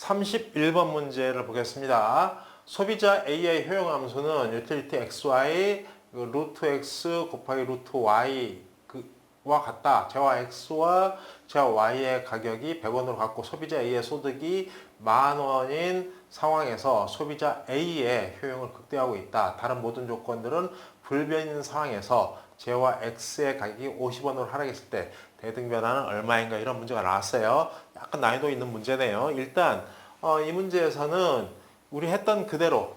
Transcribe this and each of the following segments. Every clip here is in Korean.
31번 문제를 보겠습니다. 소비자 A의 효용함수는 유틸리티 XY 루트 X 곱하기 루트 Y와 같다. 제와 X와 제와 Y의 가격이 100원으로 같고 소비자 A의 소득이 10,000원인 상황에서 소비자 A의 효용을 극대화하고 있다. 다른 모든 조건들은 불변인 상황에서 제와 X의 가격이 50원으로 하락했을 때 대등변화는 얼마인가 이런 문제가 나왔어요. 약간 난이도 있는 문제네요. 일단 이 문제에서는 우리 했던 그대로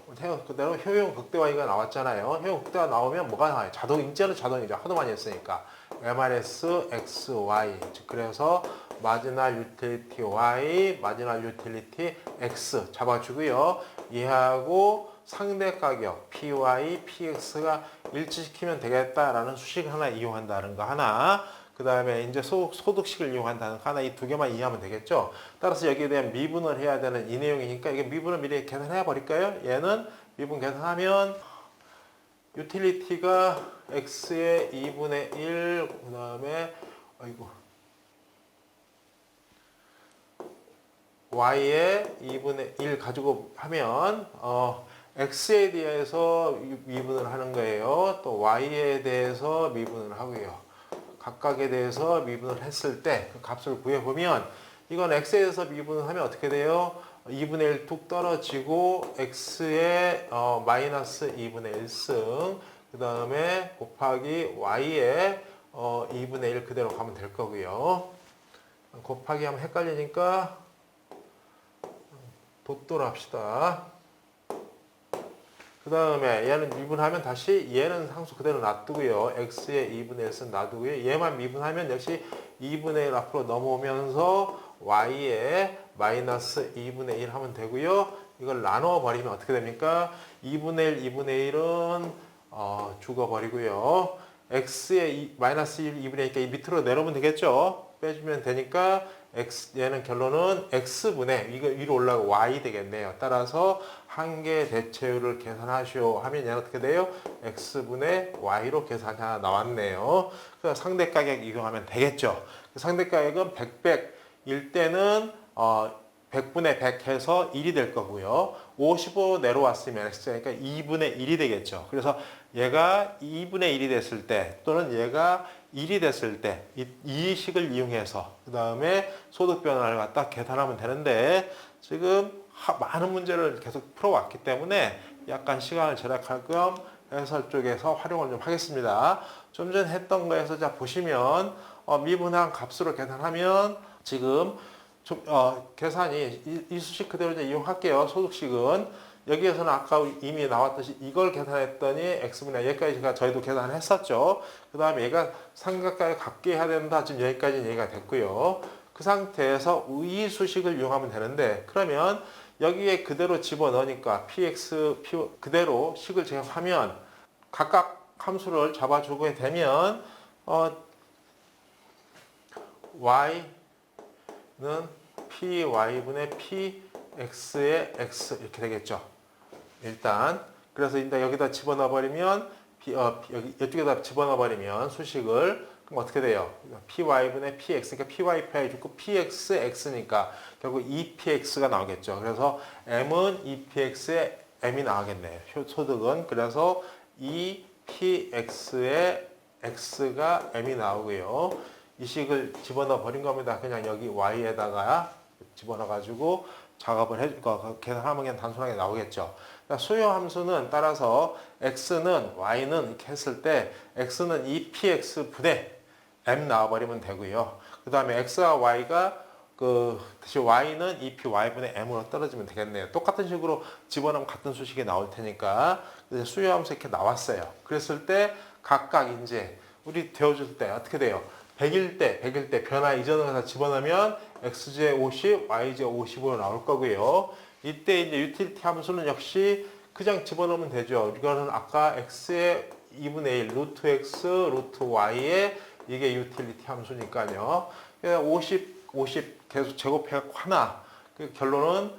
효용 극대화가 나왔잖아요. 효용 극대화 나오면 뭐가 나와요? 인자는 자동이죠. 하도 많이 했으니까. MRS XY 그래서 마지널 유틸리티 Y, 마지널 유틸리티 X 잡아주고요. 얘하고 상대 가격 PY, PX가 일치시키면 되겠다라는 수식 하나 이용한다는 거 하나. 그 다음에 이제 소득식을 이용한다는 거 하나, 이 두 개만 이해하면 되겠죠. 따라서 여기에 대한 미분을 해야 되는 이 내용이니까 이게 미분을 미리 계산해 버릴까요? 얘는 미분 계산하면 유틸리티가 x의 2분의 1, 그 다음에 y의 2분의 1 가지고 하면 x에 대해서 미분을 하는 거예요. 또 y에 대해서 미분을 하고요. 각각에 대해서 미분을 했을 때 그 값을 구해보면 이건 x에 대해서 미분을 하면 어떻게 돼요? 2분의 1 뚝 떨어지고 x의 마이너스 2분의 1승 그 다음에 곱하기 y의 2분의 1 그대로 가면 될 거고요. 곱하기 하면 헷갈리니까 돋도로 합시다. 그 다음에 얘는 미분하면 다시 얘는 상수 그대로 놔두고요. x의 2분의 1은 놔두고요. 얘만 미분하면 역시 2분의 1 앞으로 넘어오면서 y의 마이너스 2분의 1 하면 되고요. 이걸 나눠 버리면 어떻게 됩니까? 2분의 1, 2분의 1은 죽어버리고요. x의 마이너스 2분의 1이니까 이 밑으로 내려오면 되겠죠? 빼주면 되니까 얘는 결론은 x분의 이거 위로 올라가고 y 되겠네요. 따라서 한계 대체율을 계산하시오 하면 얘는 어떻게 돼요? x분의 y로 계산이 하나 나왔네요. 그래서 상대 가격 이용하면 되겠죠. 상대 가격은 100일 때는 100분의 100 해서 1이 될 거고요. 55 내려왔으면 x니까 2분의 1이 되겠죠. 그래서 얘가 2분의 1이 됐을 때 또는 얘가 1이 됐을 때 이 식을 이용해서 그 다음에 소득 변화를 갖다 계산하면 되는데 지금 많은 문제를 계속 풀어왔기 때문에 약간 시간을 절약할 겸 해설 쪽에서 활용을 좀 하겠습니다. 좀 전 했던 거에서 자 보시면 미분한 값으로 계산하면 지금 계산이 이 수식 그대로 이제 이용할게요. 소득식은 여기에서는 아까 이미 나왔듯이 이걸 계산했더니 x분의 여기까지가 저희도 계산했었죠. 그 다음에 얘가 삼각까지 같게 해야 된다. 지금 여기까지는 얘기가 됐고요. 그 상태에서 이 수식을 이용하면 되는데 그러면 여기에 그대로 집어넣으니까 px 그대로 식을 제곱하면 각각 함수를 잡아주게 되면 y는 py분의 px의 x 이렇게 되겠죠. 일단 그래서 일단 여기다 집어넣어 버리면 이쪽에다 집어넣어 버리면 수식을 그럼 어떻게 돼요? py분의 px 그러니까 py 주고 px x니까 결국 2px가 나오겠죠. 그래서 m은 2px의 m이 나오겠네요. 소득은 그래서 2px의 x가 m이 나오고요. 이 식을 집어넣어 버린 겁니다. 그냥 여기 y에다가 집어넣어 가지고 작업을 계산하면 그냥 단순하게 나오겠죠. 그러니까 수요 함수는 따라서 x는 y는 이렇게 했을 때 x는 2px 분의 m 나와버리면 되고요. 그 다음에 x와 y가 다시 y는 2py분의 m으로 떨어지면 되겠네요. 똑같은 식으로 집어넣으면 같은 수식이 나올 테니까 수요 함수 이렇게 나왔어요. 그랬을 때 각각 이제 우리 되어줄 때 어떻게 돼요? 100일 때 변화 이전을 해서 집어넣으면 x제 50, y제 50으로 나올 거고요. 이때 이제 유틸리티 함수는 역시 그냥 집어넣으면 되죠. 이거는 아까 x의 2분의 1, 루트 x, 루트 y의 이게 유틸리티 함수니까요. 50 계속 제곱해갖고 하나. 그 결론은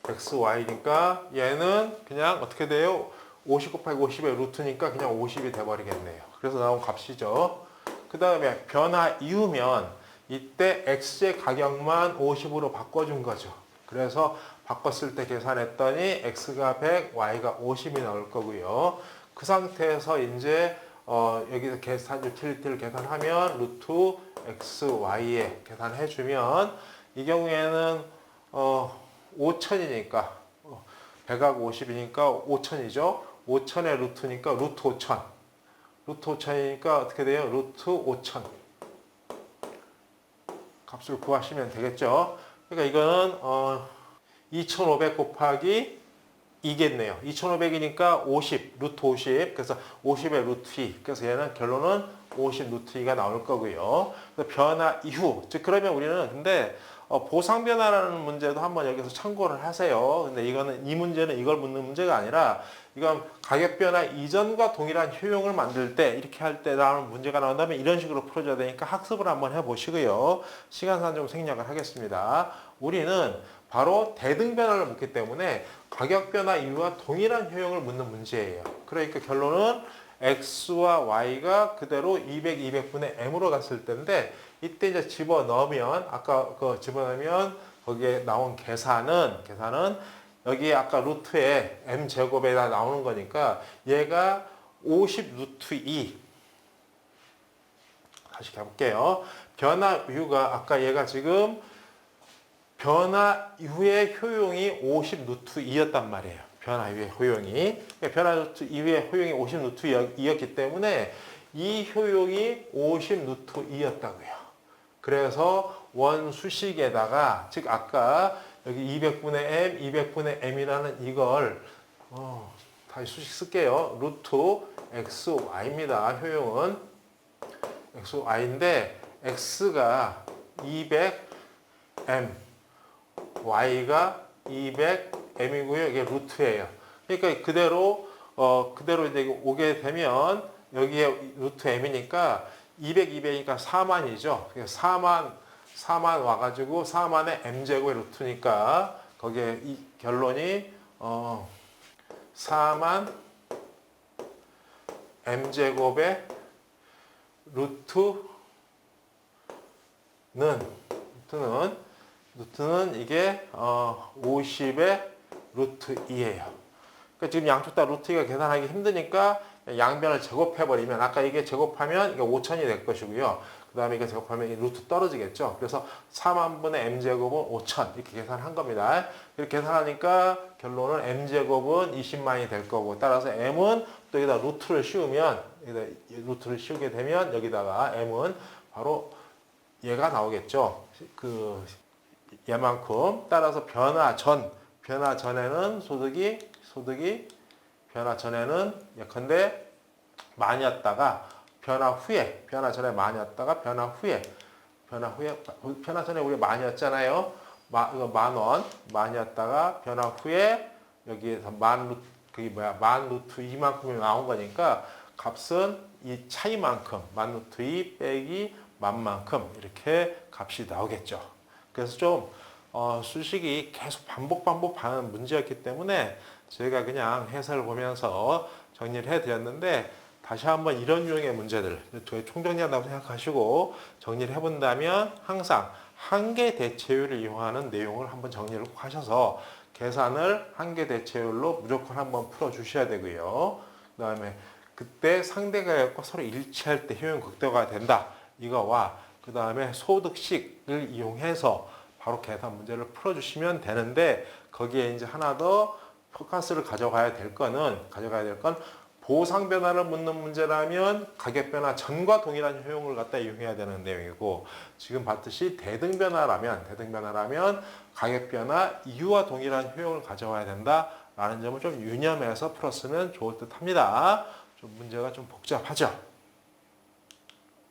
x, y니까 얘는 그냥 어떻게 돼요? 50 곱하기 50의 루트니까 그냥 50이 돼버리겠네요. 그래서 나온 값이죠. 그 다음에 변화 이후면 이때 x의 가격만 50으로 바꿔준 거죠. 그래서 바꿨을 때 계산했더니 x가 100, y가 50이 나올 거고요. 그 상태에서 이제 여기서 계산 유틸리티를 계산하면 루트 x, y에 계산해주면 이 경우에는 5천이니까 100하고 50이니까 5천이죠. 5천의 루트니까 루트 5천. 루트 5천이니까 어떻게 돼요? 루트 5천. 값을 구하시면 되겠죠. 그러니까 이거는 2500 곱하기 2겠네요. 2500이니까 50, 루트 50. 그래서 50의 루트 2. 그래서 얘는 결론은 50 루트 2가 나올 거고요. 변화 이후. 즉 그러면 우리는 근데 보상 변화라는 문제도 한번 여기서 참고를 하세요. 근데 이 문제는 이걸 묻는 문제가 아니라 이건 가격 변화 이전과 동일한 효용을 만들 때 이렇게 할 때 나오는 문제가 나온다면 이런 식으로 풀어줘야 되니까 학습을 한번 해보시고요. 시간상 좀 생략을 하겠습니다. 우리는 바로 대등 변화를 묻기 때문에 가격 변화 이후와 동일한 효용을 묻는 문제예요. 그러니까 결론은 x와 y가 그대로 200, 200분의 m으로 갔을 때인데 이때 이제 집어넣으면 아까 집어넣으면 거기에 나온 계산은 여기에 아까 루트에 m제곱에다 나오는 거니까 얘가 50 루트 2 다시 가볼게요. 변화 이후가 아까 얘가 지금 변화 이후의 효용이 50 루트 2였단 말이에요. 변화 이후의 효용이. 변화 루트 이후의 효용이 50 루트 2였기 때문에 이 효용이 50 루트 2였다고요. 그래서 원수식에다가 즉 아까 여기 200분의 m, 200분의 m이라는 이걸 다시 수식 쓸게요. 루트 xy입니다. 효용은 xy인데 x가 200m y가 200m이고요. 이게 루트예요. 그러니까 그대로 이제 오게 되면 여기에 루트 m이니까 200, 200이니까 4만이죠. 4만 와가지고 4만의 m제곱의 루트니까 거기에 이 결론이 4만 m제곱의 루트는 이게 50의 루트 2예요. 그러니까 지금 양쪽 다 루트 2가 계산하기 힘드니까 양변을 제곱해버리면 아까 이게 제곱하면 이게 5천이 될 것이고요. 그 다음에 이거 제곱하면 이 루트 떨어지겠죠. 그래서 4만분의 m제곱은 5천 이렇게 계산한 겁니다. 이렇게 계산하니까 결론은 m제곱은 20만이 될 거고 따라서 m은 또 여기다 루트를 씌우면 루트를 씌우게 되면 여기다가 m은 바로 얘가 나오겠죠. 얘만큼 따라서 변화 전에는 소득이 변화 전에는 예컨대 만이었다가 변화 전에 만이었다가 변화 전에 우리 만이었잖아요. 이거 만원 만이었다가 변화 후에 여기에서 만 루트 2만큼이 나온 거니까 값은 이 차이만큼 만 루트 2 빼기 만만큼 이렇게 값이 나오겠죠. 그래서 좀 수식이 계속 반복하는 문제였기 때문에 저희가 그냥 해설을 보면서 정리를 해드렸는데 다시 한번 이런 유형의 문제들 저희 총정리한다고 생각하시고 정리를 해본다면 항상 한계 대체율을 이용하는 내용을 한번 정리를 꼭 하셔서 계산을 한계 대체율로 무조건 한번 풀어주셔야 되고요. 그 다음에 그때 상대 가격과 서로 일치할 때 효용 극대화가 된다. 이거와 그 다음에 소득식을 이용해서 바로 계산 문제를 풀어주시면 되는데 거기에 이제 하나 더 포커스를 가져가야 될 건 보상 변화를 묻는 문제라면 가격 변화 전과 동일한 효용을 갖다 이용해야 되는 내용이고 지금 봤듯이 대등 변화라면 가격 변화 이후와 동일한 효용을 가져와야 된다라는 점을 좀 유념해서 풀었으면 좋을 듯합니다. 좀 문제가 좀 복잡하죠.